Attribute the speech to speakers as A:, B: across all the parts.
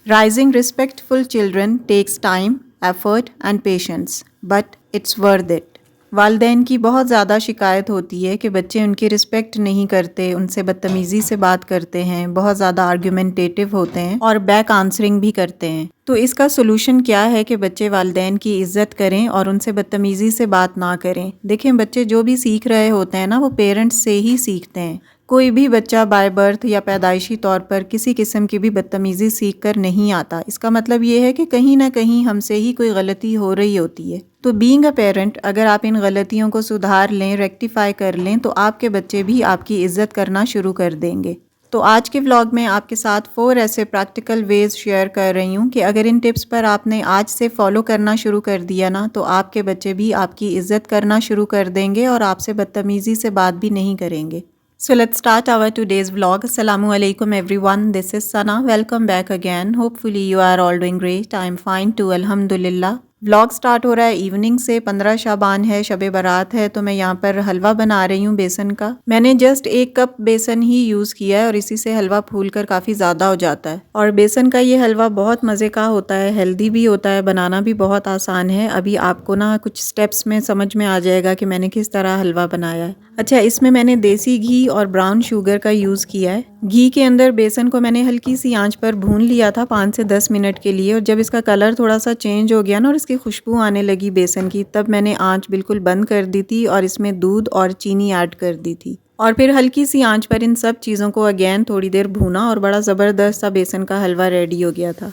A: Raising respectful children takes time, effort and patience, but it's worth it. والدین کی بہت زیادہ شکایت ہوتی ہے کہ بچے ان کی رسپیکٹ نہیں کرتے، ان سے بدتمیزی سے بات کرتے ہیں، بہت زیادہ آرگیومنٹیٹیو ہوتے ہیں اور بیک آنسرنگ بھی کرتے ہیں۔ تو اس کا سولوشن کیا ہے کہ بچے والدین کی عزت کریں اور ان سے بدتمیزی سے بات نہ کریں۔ دیکھیں بچے جو بھی سیکھ رہے ہوتے ہیں نا وہ پیرنٹس سے ہی سیکھتے ہیں۔ کوئی بھی بچہ بائی برتھ یا پیدائشی طور پر کسی قسم کی بھی بدتمیزی سیکھ کر نہیں آتا۔ اس کا مطلب یہ ہے کہ کہیں نہ کہیں ہم سے ہی کوئی غلطی ہو رہی ہوتی ہے۔ تو بینگ اے پیرنٹ اگر آپ ان غلطیوں کو سدھار لیں، ریکٹیفائی کر لیں تو آپ کے بچے بھی آپ کی عزت کرنا شروع کر دیں گے۔ تو آج کے ولاگ میں آپ کے ساتھ 4 ایسے پریکٹیکل ویز شیئر کر رہی ہوں کہ اگر ان ٹپس پر آپ نے آج سے فالو کرنا شروع کر دیا نا تو آپ کے بچے بھی آپ کی عزت کرنا شروع کر دیں گے اور آپ سے بدتمیزی سے بات بھی نہیں کریں گے۔ So let's start our today's vlog. Assalamu alaikum everyone. This is Sana. Welcome back again. Hopefully you are all doing great. I'm fine too. Alhamdulillah. Vlog start ہو رہا ہے ایوننگ سے، 15 شعبان ہے، شب برات ہے، تو میں یہاں پر حلوہ بنا رہی ہوں بیسن کا۔ میں نے جسٹ 1 کپ بیسن ہی یوز کیا ہے اور اسی سے حلوہ پھول کر کافی زیادہ ہو جاتا ہے۔ اور بیسن کا یہ حلوہ بہت مزے کا ہوتا ہے، ہیلدی بھی ہوتا ہے، بنانا بھی بہت آسان ہے۔ ابھی آپ کو نا کچھ سٹیپس میں سمجھ میں آ جائے گا کہ میں نے کس طرح حلوہ بنایا ہے۔ اچھا، اس میں نے دیسی گھی اور براؤن شوگر کا یوز کیا ہے۔ گھی کے اندر بیسن کو میں نے ہلکی سی آنچ پر بھون لیا تھا 5 سے 10 منٹ کے لیے، اور جب اس کا کلر تھوڑا سا چینج ہو گیا نا اور اس کی خوشبو آنے لگی بیسن کی، تب میں نے آنچ بالکل بند کر دی تھی اور اس میں دودھ اور چینی ایڈ کر دی تھی، اور پھر ہلکی سی آنچ پر ان سب چیزوں کو اگین تھوڑی دیر بھونا اور بڑا زبردست سا بیسن کا حلوہ ریڈی ہو گیا تھا۔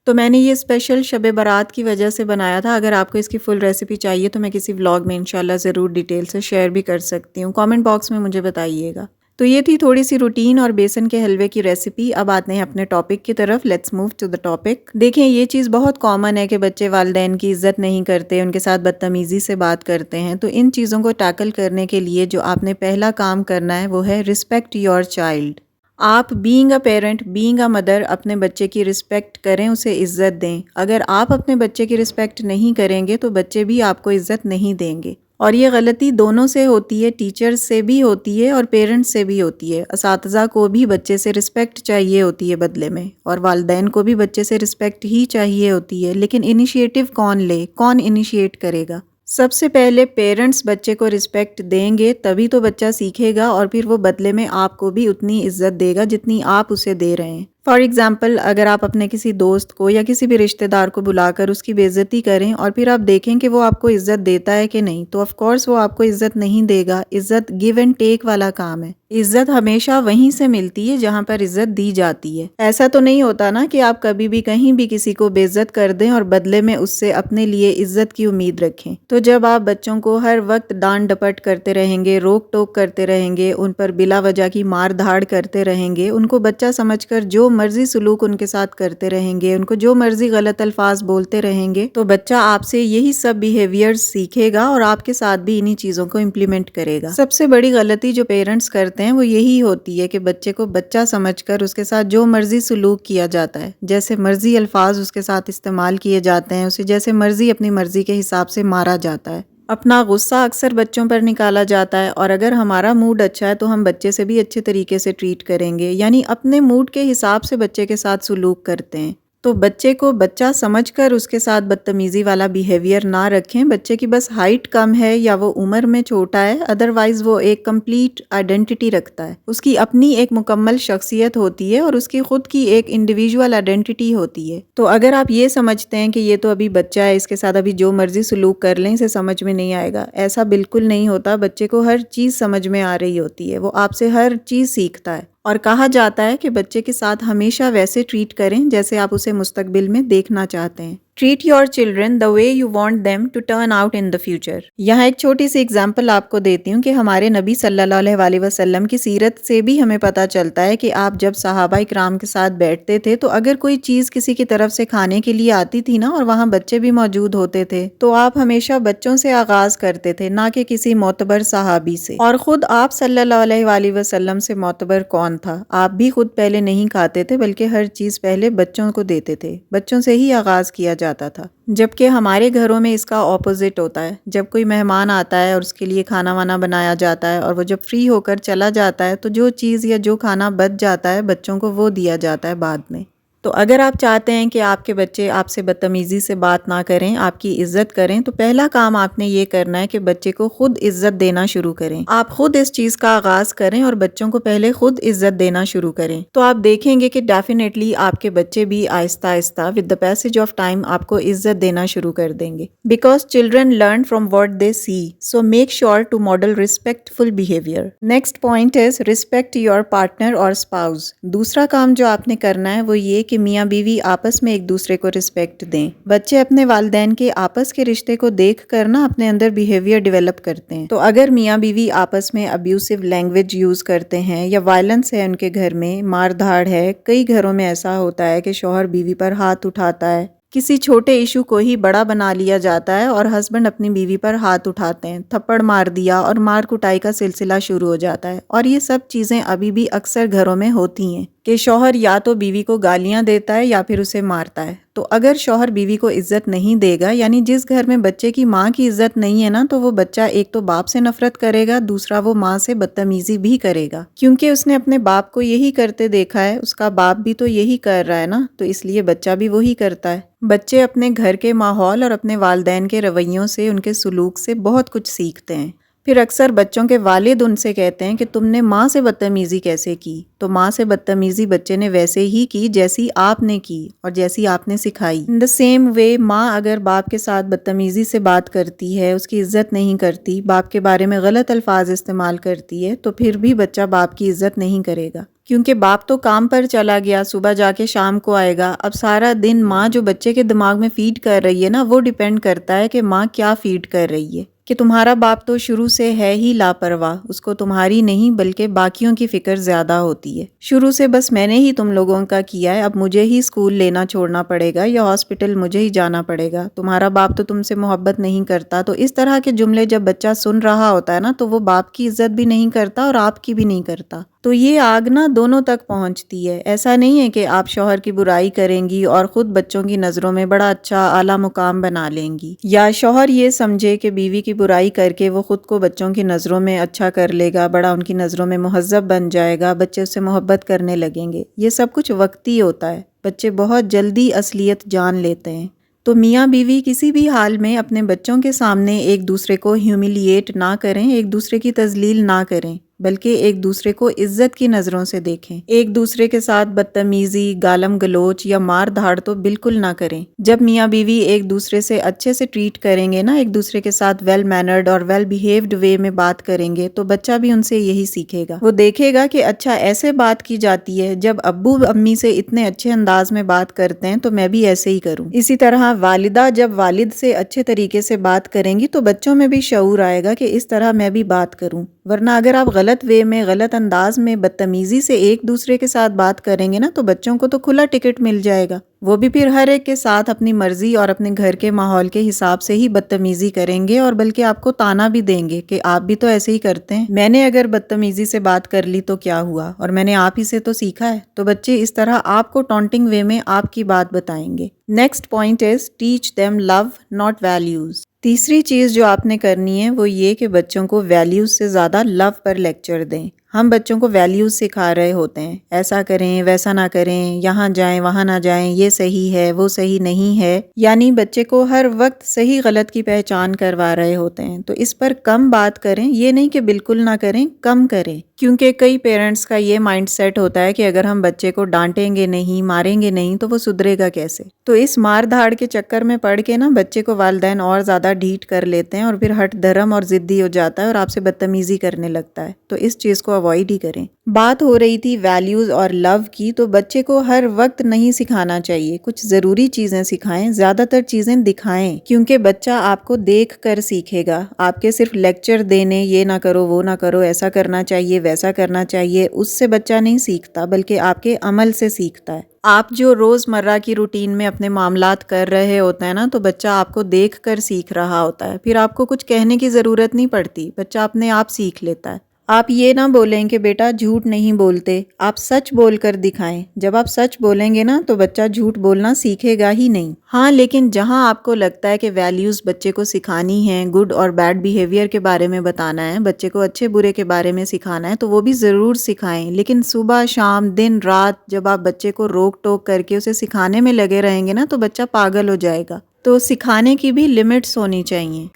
A: تو میں نے یہ اسپیشل شب برات کی وجہ سے بنایا تھا۔ اگر آپ کو اس کی فل ریسیپی چاہیے تو میں کسی ولاگ میں انشاءاللہ ضرور ڈیٹیل سے شیئر بھی کر سکتی ہوں، کامنٹ باکس میں مجھے بتائیے گا۔ تو یہ تھی تھوڑی سی روٹین اور بیسن کے حلوے کی ریسیپی۔ اب آتے ہیں اپنے ٹاپک کی طرف، let's move to the topic. دیکھیں یہ چیز بہت کامن ہے کہ بچے والدین کی عزت نہیں کرتے، ان کے ساتھ بدتمیزی سے بات کرتے ہیں۔ تو ان چیزوں کو ٹیکل کرنے کے لیے جو آپ نے پہلا کام کرنا ہے وہ ہے رسپیکٹ یور چائلڈ۔ آپ being a parent, being a mother اپنے بچے کی رسپیکٹ کریں، اسے عزت دیں۔ اگر آپ اپنے بچے کی رسپیکٹ نہیں کریں گے تو بچے بھی آپ کو عزت نہیں دیں گے، اور یہ غلطی دونوں سے ہوتی ہے، ٹیچر سے بھی ہوتی ہے اور پیرنٹس سے بھی ہوتی ہے۔ اساتذہ کو بھی بچے سے رسپیکٹ چاہیے ہوتی ہے بدلے میں، اور والدین کو بھی بچے سے رسپیکٹ ہی چاہیے ہوتی ہے، لیکن انیشیٹو کون لے، کون انیشیٹ کرے گا؟ سب سے پہلے پیرنٹس بچے کو رسپیکٹ دیں گے تبھی تو بچہ سیکھے گا، اور پھر وہ بدلے میں آپ کو بھی اتنی عزت دے گا جتنی آپ اسے دے رہے ہیں۔ فار ایگزامپل، اگر آپ اپنے کسی دوست کو یا کسی بھی رشتہ دار کو بلا کر اس کی بے عزتی کریں اور پھر آپ دیکھیں کہ وہ آپ کو عزت دیتا ہے کہ نہیں، تو آف کورس وہ آپ کو عزت نہیں دے گا۔ عزت گیو اینڈ ٹیک والا کام ہے۔ عزت ہمیشہ وہیں سے ملتی ہے جہاں پر عزت دی جاتی ہے۔ ایسا تو نہیں ہوتا نا کہ آپ کبھی بھی کہیں بھی کسی کو بے عزت کر دیں اور بدلے میں اس سے اپنے لیے عزت کی امید رکھیں۔ تو جب آپ بچوں کو ہر وقت ڈانٹ ڈپٹ کرتے رہیں گے، روک ٹوک کرتے رہیں گے، ان پر بلا وجہ کی مار دھاڑ کرتے رہیں گے، ان کو بچہ سمجھ کر جو مرضی سلوک ان کے ساتھ کرتے رہیں گے، ان کو جو مرضی غلط الفاظ بولتے رہیں گے، تو بچہ آپ سے یہی سب بیہیویئر سیکھے گا اور آپ کے ساتھ بھی انہی چیزوں کو امپلیمنٹ کرے گا۔ سب سے بڑی غلطی جو پیرنٹس کرتے ہیں وہ یہی ہوتی ہے کہ بچے کو بچہ سمجھ کر اس کے ساتھ جو مرضی سلوک کیا جاتا ہے، جیسے مرضی الفاظ اس کے ساتھ استعمال کیے جاتے ہیں، اسے جیسے مرضی اپنی مرضی کے حساب سے مارا جاتا ہے۔ اپنا غصہ اکثر بچوں پر نکالا جاتا ہے، اور اگر ہمارا موڈ اچھا ہے تو ہم بچے سے بھی اچھے طریقے سے ٹریٹ کریں گے، یعنی اپنے موڈ کے حساب سے بچے کے ساتھ سلوک کرتے ہیں۔ تو بچے کو بچہ سمجھ کر اس کے ساتھ بدتمیزی والا بیہیویئر نہ رکھیں۔ بچے کی بس ہائٹ کم ہے یا وہ عمر میں چھوٹا ہے، ادروائز وہ ایک کمپلیٹ آئیڈینٹی رکھتا ہے، اس کی اپنی ایک مکمل شخصیت ہوتی ہے اور اس کی خود کی ایک انڈیویجول آئیڈینٹی ہوتی ہے۔ تو اگر آپ یہ سمجھتے ہیں کہ یہ تو ابھی بچہ ہے، اس کے ساتھ ابھی جو مرضی سلوک کر لیں اسے سمجھ میں نہیں آئے گا، ایسا بالکل نہیں ہوتا۔ بچے کو ہر چیز سمجھ میں آ رہی ہوتی ہے، وہ آپ سے ہر چیز سیکھتا ہے، اور کہا جاتا ہے کہ بچے کے ساتھ ہمیشہ ویسے ٹریٹ کریں جیسے آپ اسے مستقبل میں دیکھنا چاہتے ہیں۔ Treat your children the way you want them to turn out in the future. یہاں ایک چھوٹی سی اگزامپل آپ کو دیتی ہوں کہ ہمارے نبی صلی اللہ علیہ وسلم کی سیرت سے بھی ہمیں پتہ چلتا ہے کہ آپ جب صحابہ اکرام کے ساتھ بیٹھتے تھے تو اگر کوئی چیز کسی کی طرف سے کھانے کے لیے آتی تھی نا اور وہاں بچے بھی موجود ہوتے تھے تو آپ ہمیشہ بچوں سے آغاز کرتے تھے، نہ کہ کسی معتبر صحابی سے۔ اور خود آپ صلی اللہ علیہ وسلم سے معتبر کون تھا؟ آپ بھی خود پہلے نہیں کھاتے تھے، بلکہ ہر چیز پہلے بچوں کو دیتے تھے، بچوں سے ہی آغاز کیا جاتا تھا، جبکہ ہمارے گھروں میں اس کا اپوزٹ ہوتا ہے۔ جب کوئی مہمان آتا ہے اور اس کے لیے کھانا وانا بنایا جاتا ہے اور وہ جب فری ہو کر چلا جاتا ہے تو جو چیز یا جو کھانا بچ جاتا ہے بچوں کو وہ دیا جاتا ہے بعد میں۔ تو اگر آپ چاہتے ہیں کہ آپ کے بچے آپ سے بدتمیزی سے بات نہ کریں، آپ کی عزت کریں، تو پہلا کام آپ نے یہ کرنا ہے کہ بچے کو خود عزت دینا شروع کریں۔ آپ خود اس چیز کا آغاز کریں اور بچوں کو پہلے خود عزت دینا شروع کریں، تو آپ دیکھیں گے کہ ڈیفینیٹلی آپ کے بچے بھی آہستہ آہستہ with the passage of time آپ کو عزت دینا شروع کر دیں گے۔ Because children learn from what they see, so make sure to model respectful behaviour. Next point is respect your partner اور اسپاؤز۔ دوسرا کام جو آپ نے کرنا ہے وہ یہ کہ میاں بیوی آپس میں ایک دوسرے کو رسپیکٹ دیں۔ بچے اپنے والدین کے آپس کے رشتے کو دیکھ کر نا اپنے اندر بیہیویئر ڈیولپ کرتے ہیں۔ تو اگر میاں بیوی آپس میں ابیوسو لینگویج یوز کرتے ہیں یا وائلنس ہے ان کے گھر میں، مار دھاڑ ہے، کئی گھروں میں ایسا ہوتا ہے کہ شوہر بیوی پر ہاتھ اٹھاتا ہے، کسی چھوٹے ایشو کو ہی بڑا بنا لیا جاتا ہے اور ہسبینڈ اپنی بیوی پر ہاتھ اٹھاتے ہیں، تھپڑ مار دیا اور مار کٹائی کا سلسلہ شروع ہو جاتا ہے۔ اور یہ سب چیزیں ابھی بھی اکثر گھروں میں ہوتی ہیں کہ شوہر یا تو بیوی کو گالیاں دیتا ہے یا پھر اسے مارتا ہے۔ تو اگر شوہر بیوی کو عزت نہیں دے گا، یعنی جس گھر میں بچے کی ماں کی عزت نہیں ہے نا، تو وہ بچہ ایک تو باپ سے نفرت کرے گا، دوسرا وہ ماں سے بدتمیزی بھی کرے گا، کیونکہ اس نے اپنے باپ کو یہی کرتے دیکھا ہے، اس کا باپ بھی تو یہی کر رہا ہے نا، تو اس لیے بچہ بھی وہی کرتا ہے۔ بچے اپنے گھر کے ماحول اور اپنے والدین کے رویوں سے، ان کے سلوک سے بہت کچھ سیکھتے ہیں۔ پھر اکثر بچوں کے والد ان سے کہتے ہیں کہ تم نے ماں سے بدتمیزی کیسے کی؟ تو ماں سے بدتمیزی بچے نے ویسے ہی کی جیسی آپ نے کی اور جیسی آپ نے سکھائی۔ ان دا سیم وے ماں اگر باپ کے ساتھ بدتمیزی سے بات کرتی ہے، اس کی عزت نہیں کرتی، باپ کے بارے میں غلط الفاظ استعمال کرتی ہے، تو پھر بھی بچہ باپ کی عزت نہیں کرے گا، کیونکہ باپ تو کام پر چلا گیا، صبح جا کے شام کو آئے گا۔ اب سارا دن ماں جو بچے کے دماغ میں فیڈ کر رہی ہے نا، وہ ڈیپینڈ کرتا ہے کہ ماں کیا فیڈ کر رہی ہے، کہ تمہارا باپ تو شروع سے ہے ہی لاپرواہ، اس کو تمہاری نہیں بلکہ باقیوں کی فکر زیادہ ہوتی ہے، شروع سے بس میں نے ہی تم لوگوں کا کیا ہے، اب مجھے ہی اسکول لینا چھوڑنا پڑے گا یا ہاسپٹل مجھے ہی جانا پڑے گا، تمہارا باپ تو تم سے محبت نہیں کرتا۔ تو اس طرح کے جملے جب بچہ سن رہا ہوتا ہے نا، تو وہ باپ کی عزت بھی نہیں کرتا اور آپ کی بھی نہیں کرتا۔ تو یہ آگ نا دونوں تک پہنچتی ہے۔ ایسا نہیں ہے کہ آپ شوہر کی برائی کریں گی اور خود بچوں کی نظروں میں بڑا اچھا اعلیٰ مقام بنا لیں گی، یا شوہر یہ سمجھے کہ بیوی کی برائی کر کے وہ خود کو بچوں کی نظروں میں اچھا کر لے گا، بڑا ان کی نظروں میں مہذب بن جائے گا، بچے اس سے محبت کرنے لگیں گے۔ یہ سب کچھ وقتی ہوتا ہے، بچے بہت جلدی اصلیت جان لیتے ہیں۔ تو میاں بیوی کسی بھی حال میں اپنے بچوں کے سامنے ایک دوسرے کو ہیوملیٹ نہ کریں، ایک دوسرے کی تذلیل نہ کریں، بلکہ ایک دوسرے کو عزت کی نظروں سے دیکھیں۔ ایک دوسرے کے ساتھ بدتمیزی، گالم گلوچ یا مار دھاڑ تو بالکل نہ کریں۔ جب میاں بیوی ایک دوسرے سے اچھے سے ٹریٹ کریں گے نا، ایک دوسرے کے ساتھ ویل مینرڈ اور ویل بیہیوڈ وے میں بات کریں گے، تو بچہ بھی ان سے یہی سیکھے گا۔ وہ دیکھے گا کہ اچھا ایسے بات کی جاتی ہے، جب ابو امی سے اتنے اچھے انداز میں بات کرتے ہیں تو میں بھی ایسے ہی کروں۔ اسی طرح والدہ جب والد سے اچھے طریقے سے بات کریں گی تو بچوں میں بھی شعور آئے گا کہ اس طرح میں بھی بات کروں۔ ورنہ اگر آپ غلط وے میں، غلط انداز میں، بدتمیزی سے ایک دوسرے کے ساتھ بات کریں گے نا، تو بچوں کو تو کھلا ٹکٹ مل جائے گا، وہ بھی پھر ہر ایک کے ساتھ اپنی مرضی اور اپنے گھر کے ماحول کے حساب سے ہی بدتمیزی کریں گے، اور بلکہ آپ کو تانا بھی دیں گے کہ آپ بھی تو ایسے ہی کرتے ہیں، میں نے اگر بدتمیزی سے بات کر لی تو کیا ہوا، اور میں نے آپ ہی سے تو سیکھا ہے۔ تو بچے اس طرح آپ کو ٹونٹنگ وے میں آپ کی بات بتائیں گے۔ Next point is teach them love not values. تیسری چیز جو آپ نے کرنی ہے وہ یہ کہ بچوں کو ویلیوز سے زیادہ لو پر لیکچر دیں۔ ہم بچوں کو ویلیوز سکھا رہے ہوتے ہیں، ایسا کریں، ویسا نہ کریں، یہاں جائیں، وہاں نہ جائیں، یہ صحیح ہے، وہ صحیح نہیں ہے، یعنی بچے کو ہر وقت صحیح غلط کی پہچان کروا رہے ہوتے ہیں۔ تو اس پر کم بات کریں، یہ نہیں کہ بالکل نہ کریں، کم کریں، کیونکہ کئی پیرنٹس کا یہ مائنڈ سیٹ ہوتا ہے کہ اگر ہم بچے کو ڈانٹیں گے نہیں، ماریں گے نہیں تو وہ سدھرے گا کیسے۔ تو اس مار دھاڑ کے چکر میں پڑ کے نا بچے کو والدین اور زیادہ ڈھیٹ کر لیتے ہیں اور پھر ہٹ دھرم اور ضدی ہو جاتا ہے اور آپ سے بدتمیزی کرنے لگتا ہے۔ تو اس چیز کو اوائڈ ہی کریں۔ بات ہو رہی تھی ویلیوز اور لو کی، تو بچے کو ہر وقت نہیں سکھانا چاہیے، کچھ ضروری چیزیں سکھائیں، زیادہ تر چیزیں دکھائیں، کیونکہ بچہ آپ کو دیکھ کر سیکھے گا۔ آپ کے صرف لیکچر دینے، یہ نہ کرو، وہ نہ کرو، ایسا کرنا چاہیے، ویسا کرنا چاہیے، اس سے بچہ نہیں سیکھتا، بلکہ آپ کے عمل سے سیکھتا ہے۔ آپ جو روز مرہ کی روٹین میں اپنے معاملات کر رہے ہوتے ہیں نا، تو بچہ آپ کو دیکھ کر سیکھ رہا ہوتا ہے، پھر آپ کو کچھ کہنے کی ضرورت نہیں پڑتی، بچہ اپنے آپ سیکھ لیتا ہے۔ آپ یہ نہ بولیں کہ بیٹا جھوٹ نہیں بولتے، آپ سچ بول کر دکھائیں۔ جب آپ سچ بولیں گے نا تو بچہ جھوٹ بولنا سیکھے گا ہی نہیں۔ ہاں لیکن جہاں آپ کو لگتا ہے کہ ویلیوز بچے کو سکھانی ہیں، گڈ اور بیڈ بیہیویئر کے بارے میں بتانا ہے، بچے کو اچھے برے کے بارے میں سکھانا ہے، تو وہ بھی ضرور سکھائیں، لیکن صبح شام دن رات جب آپ بچے کو روک ٹوک کر کے اسے سکھانے میں لگے رہیں گے نا تو بچہ پاگل ہو جائے گا۔ تو سکھانے کی بھی لمٹس ہونی چاہیے۔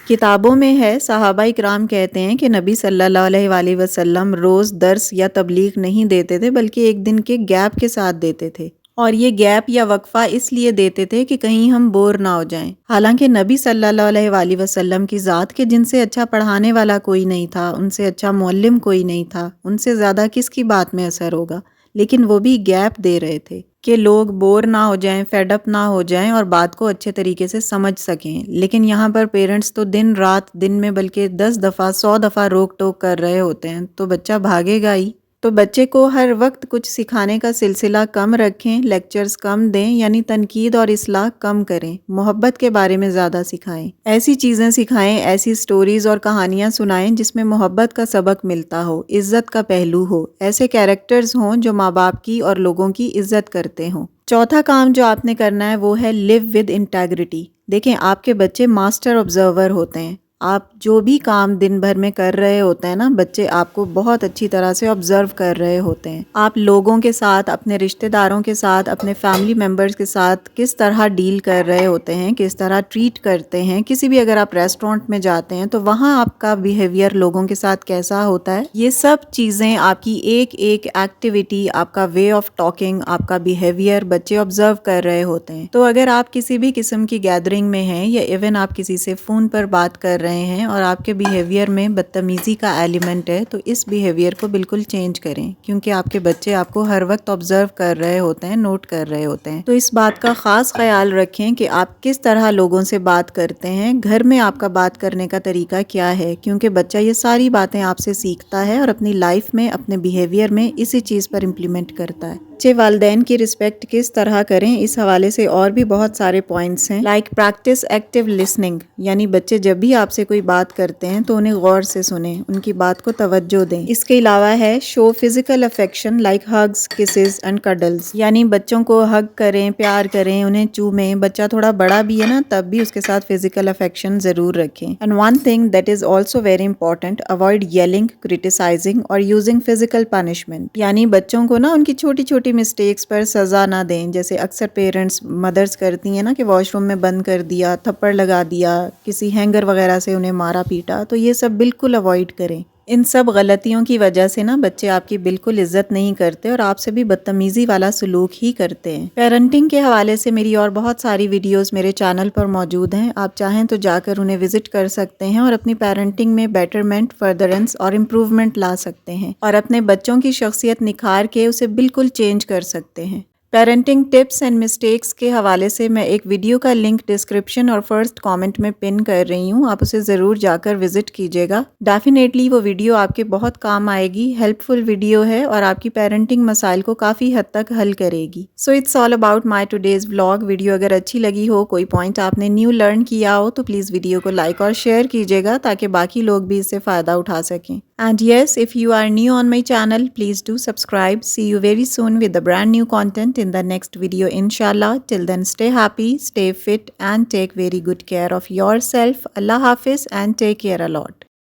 A: کتابوں میں ہے، صحابہ اکرام کہتے ہیں کہ نبی صلی اللہ علیہ وآلہ وسلم روز درس یا تبلیغ نہیں دیتے تھے بلکہ ایک دن کے گیپ کے ساتھ دیتے تھے، اور یہ گیپ یا وقفہ اس لیے دیتے تھے کہ کہیں ہم بور نہ ہو جائیں۔ حالانکہ نبی صلی اللہ علیہ وآلہ وسلم کی ذات کہ جن سے اچھا پڑھانے والا کوئی نہیں تھا، ان سے اچھا معلم کوئی نہیں تھا، ان سے زیادہ کس کی بات میں اثر ہوگا، لیکن وہ بھی گیپ دے رہے تھے کہ لوگ بور نہ ہو جائیں، فیڈ اپ نہ ہو جائیں اور بات کو اچھے طریقے سے سمجھ سکیں۔ لیکن یہاں پر پیرنٹس تو دن رات دن میں بلکہ 10 دفعہ 100 دفعہ روک ٹوک کر رہے ہوتے ہیں، تو بچہ بھاگے گا ہی۔ تو بچے کو ہر وقت کچھ سکھانے کا سلسلہ کم رکھیں، لیکچرز کم دیں، یعنی تنقید اور اصلاح کم کریں، محبت کے بارے میں زیادہ سکھائیں، ایسی چیزیں سکھائیں، ایسی سٹوریز اور کہانیاں سنائیں جس میں محبت کا سبق ملتا ہو، عزت کا پہلو ہو، ایسے کیریکٹرز ہوں جو ماں باپ کی اور لوگوں کی عزت کرتے ہوں۔ چوتھا کام جو آپ نے کرنا ہے وہ ہے لیو ود انٹیگریٹی۔ دیکھیں آپ کے بچے ماسٹر آبزرور ہوتے ہیں، آپ جو بھی کام دن بھر میں کر رہے ہوتے ہیں نا، بچے آپ کو بہت اچھی طرح سے آبزرو کر رہے ہوتے ہیں۔ آپ لوگوں کے ساتھ، اپنے رشتہ داروں کے ساتھ، اپنے فیملی ممبرز کے ساتھ کس طرح ڈیل کر رہے ہوتے ہیں، کس طرح ٹریٹ کرتے ہیں، کسی بھی اگر آپ ریسٹورینٹ میں جاتے ہیں تو وہاں آپ کا بیہیویئر لوگوں کے ساتھ کیسا ہوتا ہے، یہ سب چیزیں آپ کی ایک ایک ایکٹیویٹی، آپ کا وے آف ٹاکنگ، آپ کا بیہیویئر بچے آبزرو کر رہے ہوتے ہیں۔ تو اگر آپ کسی بھی قسم کی گیدرنگ میں ہیں یا ایون آپ کسی سے فون پر بات کر رہے ہیں اور آپ کے بیہیویئر میں بدتمیزی کا ایلیمنٹ ہے، تو اس بیہیویئر کو بالکل چینج کریں، کیونکہ آپ کے بچے آپ کو ہر وقت آبزرو کر رہے ہوتے ہیں، نوٹ کر رہے ہوتے ہیں۔ تو اس بات کا خاص خیال رکھیں کہ آپ کس طرح لوگوں سے بات کرتے ہیں، گھر میں آپ کا بات کرنے کا طریقہ کیا ہے، کیونکہ بچہ یہ ساری باتیں آپ سے سیکھتا ہے اور اپنی لائف میں، اپنے بیہیویئر میں اسی چیز پر امپلیمنٹ کرتا ہے۔ بچے والدین کی رسپیکٹ کس طرح کریں، اس حوالے سے اور بھی بہت سارے پوائنٹس ہیں، لائک پریکٹس ایکٹیو لسننگ، یعنی بچے جب بھی آپ سے کوئی بات کرتے ہیں تو انہیں غور سے سنیں، ان کی بات کو توجہ دیں۔ اس کے علاوہ ہے show physical affection like hugs, kisses and cuddles, یعنی بچوں کو ہگ کریں، پیار کریں، انہیں چومیں۔ بچہ تھوڑا بڑا بھی ہے نا تب بھی اس کے ساتھ فزیکل افیکشن ضرور رکھیں۔ And one thing that is also very important, avoid yelling, criticising اور یوزنگ فزیکل پنشمنٹ، یعنی بچوں کو نا ان کی چھوٹی چھوٹی مسٹیکس پر سزا نہ دیں، جیسے اکثر پیرنٹس مدرس کرتی ہیں نا کہ واش روم میں بند کر دیا، تھپڑ لگا دیا، کسی ہینگر وغیرہ سے انہیں مارا پیٹا، تو یہ سب بالکل اوائڈ کریں۔ ان سب غلطیوں کی وجہ سے نا بچے آپ کی بالکل عزت نہیں کرتے اور آپ سے بھی بدتمیزی والا سلوک ہی کرتے ہیں۔ پیرنٹنگ کے حوالے سے میری اور بہت ساری ویڈیوز میرے چینل پر موجود ہیں، آپ چاہیں تو جا کر انہیں وزٹ کر سکتے ہیں اور اپنی پیرنٹنگ میں بیٹرمنٹ، فردرنس اور امپروومنٹ لا سکتے ہیں اور اپنے بچوں کی شخصیت نکھار کے اسے بالکل چینج کر سکتے ہیں۔ پیرنٹنگ ٹپس اینڈ مسٹیکس کے حوالے سے میں ایک ویڈیو کا لنک ڈسکرپشن اور فرسٹ کامنٹ میں پن کر رہی ہوں، آپ اسے ضرور جا کر وزٹ کیجیے گا۔ ڈیفینیٹلی وہ ویڈیو آپ کے بہت کام آئے گی، ہیلپ فل ویڈیو ہے اور آپ کی پیرنٹنگ مسائل کو کافی حد تک حل کرے گی۔ So it's all about my today's vlog. Video اگر اچھی لگی ہو، کوئی پوائنٹ آپ نے نیو لرن کیا ہو تو پلیز ویڈیو کو لائک اور شیئر کیجیے گا تاکہ باقی لوگ بھی اس سے فائدہ اٹھا سکیں۔ And yes, if you are new on my channel, please do subscribe. See you very soon with the brand new content in the next video, inshallah. Till then, stay happy, stay fit and take very good care of yourself. Allah Hafiz and take care a lot.